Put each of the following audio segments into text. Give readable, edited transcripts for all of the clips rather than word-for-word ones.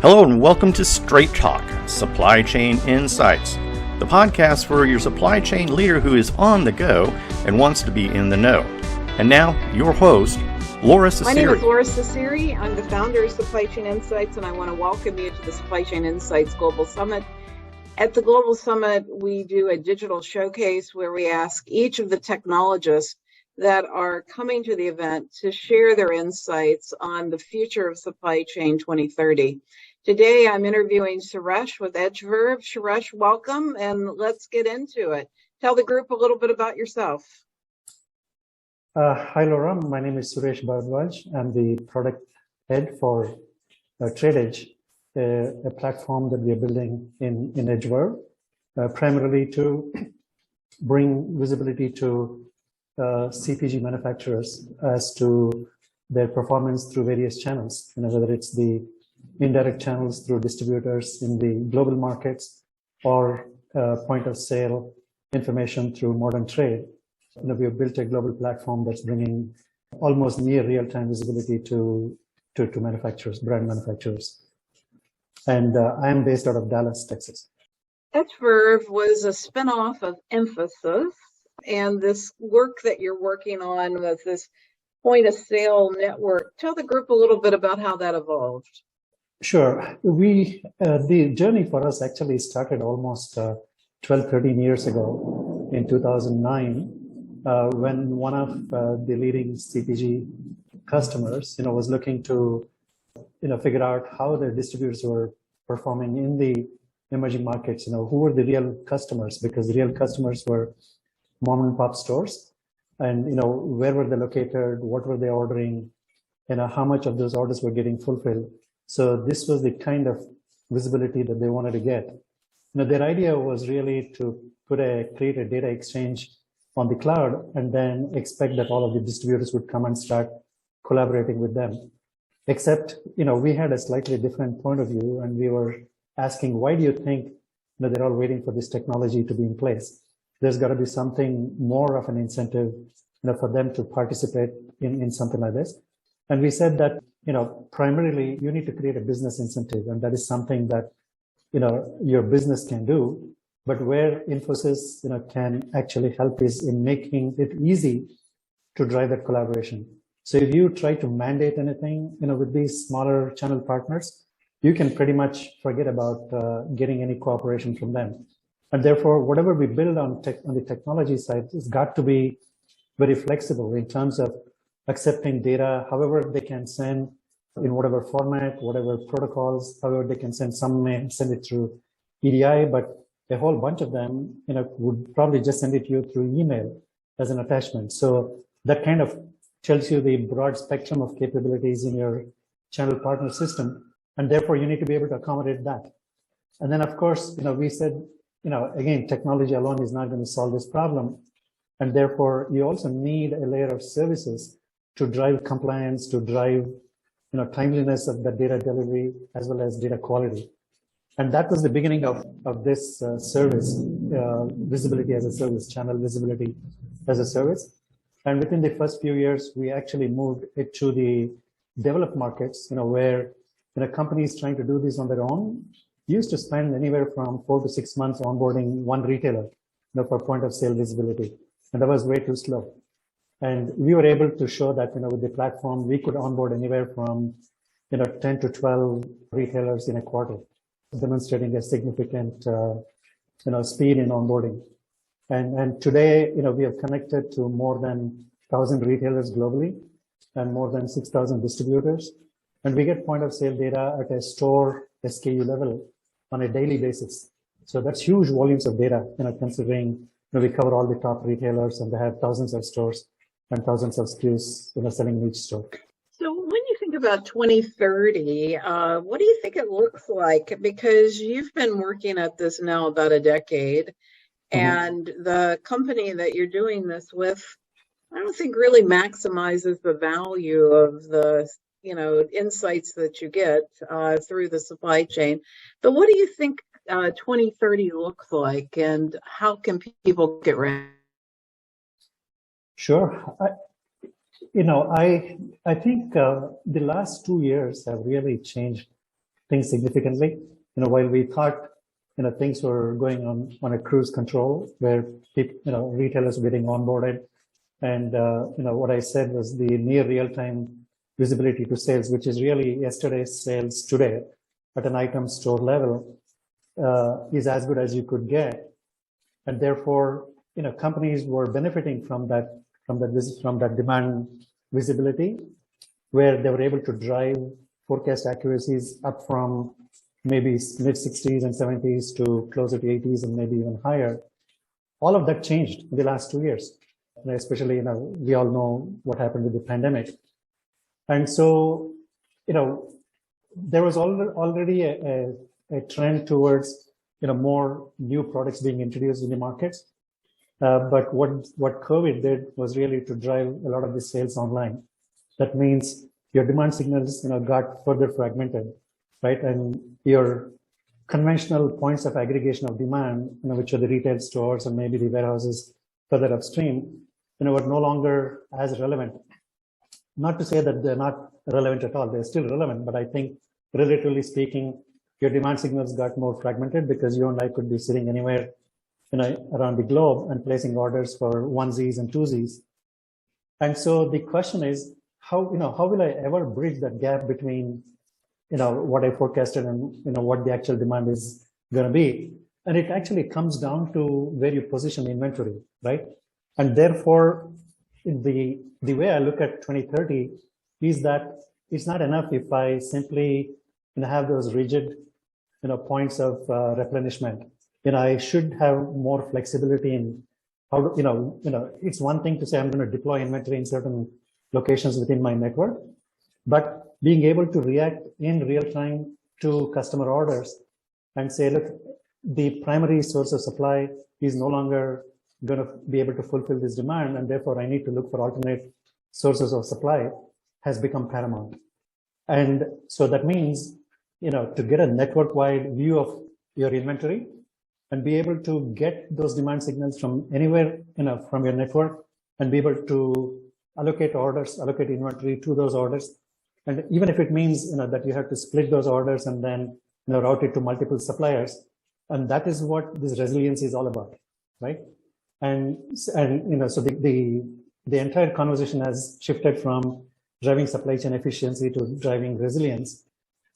Hello and welcome to Straight Talk, Supply Chain Insights, the podcast for your supply chain leader who is on the go and wants to be in the know. And now, your host, Laura Ciceri. My name is Laura Ciceri. I'm the founder of Supply Chain Insights, and I want to welcome you to the Supply Chain Insights Global Summit. At the Global Summit, we do a digital showcase where we ask each of the technologists that are coming to the event to share their insights on the future of supply chain 2030. Today, I'm interviewing Suresh with Edgeverve. Suresh, welcome, and let's get into it. Tell the group a little bit about yourself. Hi, Laura. My name is Suresh Prahlad Bharadwaj. I'm the product head for TradeEdge, a platform that we are building in Edgeverve, primarily to bring visibility to CPG manufacturers as to their performance through various channels, whether it's the indirect channels through distributors in the global markets or point of sale information through modern trade. We have built a global platform that's bringing almost near real-time visibility to manufacturers, brand manufacturers. And I am based out of Dallas, Texas. Edgeverve was a spinoff of Emphasis, and this work that you're working on with this point of sale network. Tell the group a little bit about how that evolved. Sure. The journey for us actually started almost 12, 13 years ago in 2009, when one of the leading CPG customers, was looking to, figure out how their distributors were performing in the emerging markets. Who were the real customers? Because the real customers were mom and pop stores, and where were they located? What were they ordering? How much of those orders were getting fulfilled? So this was the kind of visibility that they wanted to get. Their idea was really to create a data exchange on the cloud and then expect that all of the distributors would come and start collaborating with them. Except, we had a slightly different point of view, and we were asking, why do you think they're all waiting for this technology to be in place? There's got to be something more of an incentive, for them to participate in something like this. And we said that, primarily you need to create a business incentive, and that is something that, your business can do. But where Infosys, can actually help is in making it easy to drive that collaboration. So if you try to mandate anything, with these smaller channel partners, you can pretty much forget about getting any cooperation from them. And therefore, whatever we build on the technology side has got to be very flexible in terms of accepting data, however they can send in whatever format, whatever protocols, however they can send. Some may send it through EDI, but a whole bunch of them, would probably just send it to you through email as an attachment. So that kind of tells you the broad spectrum of capabilities in your channel partner system. And therefore, you need to be able to accommodate that. And then, of course, we said, again, technology alone is not going to solve this problem. And therefore, you also need a layer of services to drive compliance, to drive, timeliness of the data delivery, as well as data quality. And that was the beginning of this service, visibility as a service, channel visibility as a service. And within the first few years, we actually moved it to the developed markets, where companies trying to do this on their own used to spend anywhere from 4 to 6 months onboarding one retailer, for point of sale visibility. And that was way too slow. And we were able to show that, with the platform, we could onboard anywhere from, 10 to 12 retailers in a quarter, demonstrating a significant, speed in onboarding. And today, we have connected to more than 1,000 retailers globally and more than 6,000 distributors. And we get point of sale data at a store SKU level on a daily basis. So that's huge volumes of data, considering we cover all the top retailers and they have thousands of stores and thousands of SKUs, selling in each store. So when you think about 2030, what do you think it looks like? Because you've been working at this now about a decade, and the company that you're doing this with, I don't think really maximizes the value of the insights that you get through the supply chain. But what do you think 2030 looks like, and how can people get ready? Sure. I think the last 2 years have really changed things significantly. While we thought, things were going on a cruise control where people, retailers were getting onboarded. And, what I said was the near real-time visibility to sales, which is really yesterday's sales today at an item store level, is as good as you could get. And therefore, companies were benefiting from that demand visibility, where they were able to drive forecast accuracies up from maybe mid 60s and 70s to closer to 80s and maybe even higher. All of that changed in the last 2 years. And especially, we all know what happened with the pandemic. And so, there was already a trend towards, more new products being introduced in the markets. But what COVID did was really to drive a lot of the sales online. That means your demand signals, got further fragmented, right? And your conventional points of aggregation of demand, which are the retail stores and maybe the warehouses further upstream, were no longer as relevant. Not to say that they're not relevant at all, they're still relevant, but I think relatively speaking, your demand signals got more fragmented because you and I could be sitting anywhere, around the globe and placing orders for onesies and twosies. And so the question is, how will I ever bridge that gap between, what I forecasted and, what the actual demand is going to be? And it actually comes down to where you position inventory, right? And therefore, the way I look at 2030 is that it's not enough if I simply have those rigid points of replenishment. I should have more flexibility in how it's one thing to say I'm going to deploy inventory in certain locations within my network, but being able to react in real time to customer orders and say, look, the primary source of supply is no longer going to be able to fulfill this demand, and therefore I need to look for alternate sources of supply, has become paramount. And so that means, to get a network-wide view of your inventory and be able to get those demand signals from anywhere, from your network, and be able to allocate orders, allocate inventory to those orders. And even if it means, that you have to split those orders and then, route it to multiple suppliers. And that is what this resilience is all about, right? And so the entire conversation has shifted from driving supply chain efficiency to driving resilience.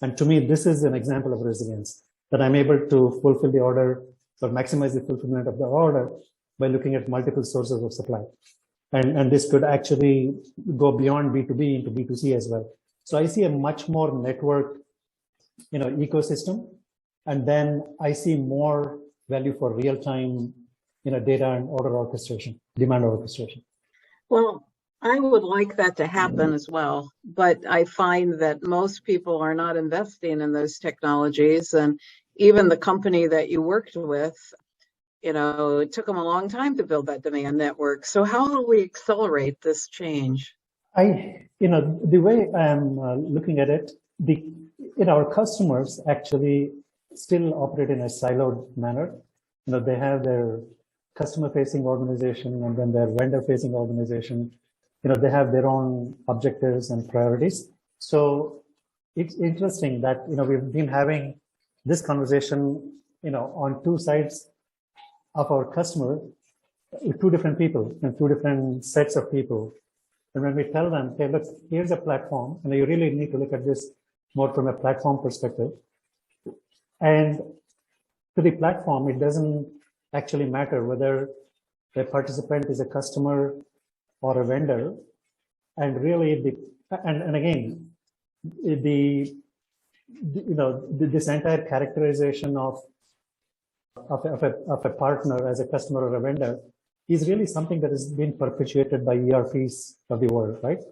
And to me, this is an example of resilience, that I'm able to fulfill the order or maximize the fulfillment of the order by looking at multiple sources of supply. And this could actually go beyond B2B into B2C as well. So I see a much more networked, ecosystem. And then I see more value for real-time, data and order orchestration, demand orchestration. Well, I would like that to happen as well, but I find that most people are not investing in those technologies. And even the company that you worked with, it took them a long time to build that demand network. So how do we accelerate this change? The way I'm looking at it, our customers actually still operate in a siloed manner. They have their customer-facing organization and then their vendor-facing organization. They have their own objectives and priorities. So it's interesting that, we've been having this conversation, on two sides of our customer, two different people and two different sets of people. And when we tell them, okay, look, here's a platform, and you really need to look at this more from a platform perspective. And to the platform, it doesn't actually matter whether a participant is a customer or a vendor. And really, this entire characterization of a partner as a customer or a vendor is really something that has been perpetuated by ERPs of the world, right?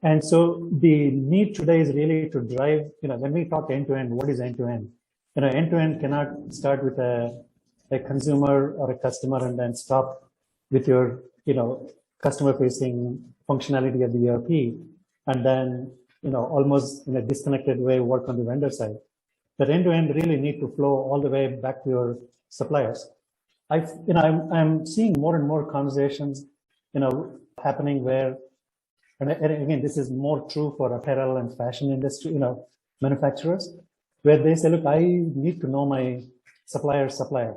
And so the need today is really to drive, when we talk end-to-end, what is end-to-end? End-to-end cannot start with a consumer or a customer and then stop with your, customer-facing functionality at the ERP, and then, almost in a disconnected way, work on the vendor side. That end-to-end really need to flow all the way back to your suppliers. I'm seeing more and more conversations, happening where, and again, this is more true for apparel and fashion industry, manufacturers, where they say, look, I need to know my supplier's supplier.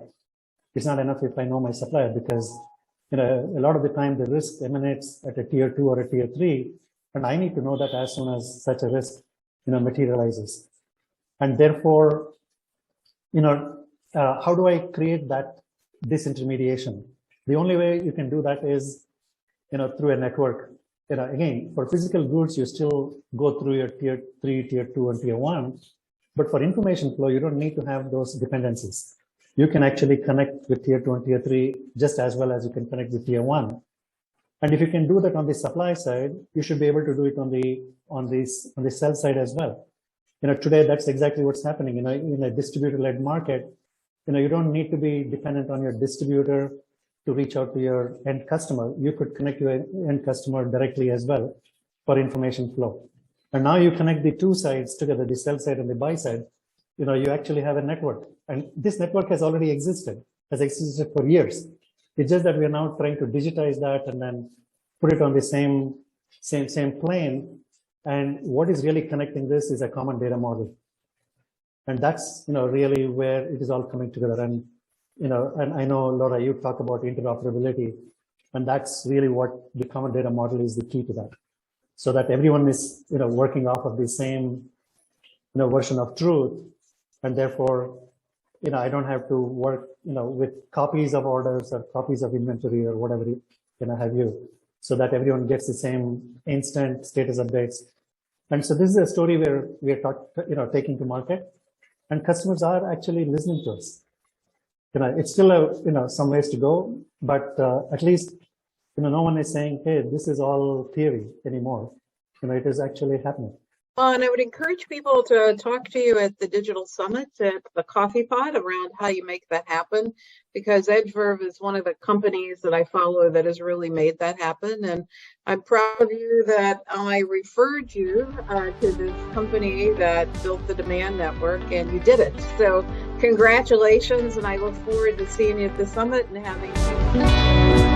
It's not enough if I know my supplier, because a lot of the time the risk emanates at a tier 2 or a tier 3, and I need to know that as soon as such a risk materializes. And therefore, how do I create that disintermediation? The only way you can do that is through a network. Again, for physical goods, you still go through your tier 3, tier 2, and tier 1. But for information flow, you don't need to have those dependencies. You can actually connect with tier 2 and tier 3 just as well as you can connect with tier 1. And if you can do that on the supply side, you should be able to do it on the sell side as well. Today that's exactly what's happening. In a distributor-led market, you don't need to be dependent on your distributor to reach out to your end customer. You could connect your end customer directly as well for information flow. And now you connect the two sides together, the sell side and the buy side. You actually have a network, and this network has already existed for years. It's just that we are now trying to digitize that and then put it on the same plane. And what is really connecting this is a common data model. And that's, really where it is all coming together. And, and I know, Laura, you talk about interoperability, and that's really what the common data model is, the key to that. So that everyone is, working off of the same, version of truth. And therefore, I don't have to work, with copies of orders or copies of inventory or whatever, have you, so that everyone gets the same instant status updates. And so this is a story where we are taking to market, and customers are actually listening to us. It's still some ways to go, but at least no one is saying, hey, this is all theory anymore. It is actually happening. And I would encourage people to talk to you at the Digital Summit at the Coffee Pot around how you make that happen, because Edgeverve is one of the companies that I follow that has really made that happen. And I'm proud of you that I referred you to this company that built the demand network, and you did it. So congratulations, and I look forward to seeing you at the summit and having you.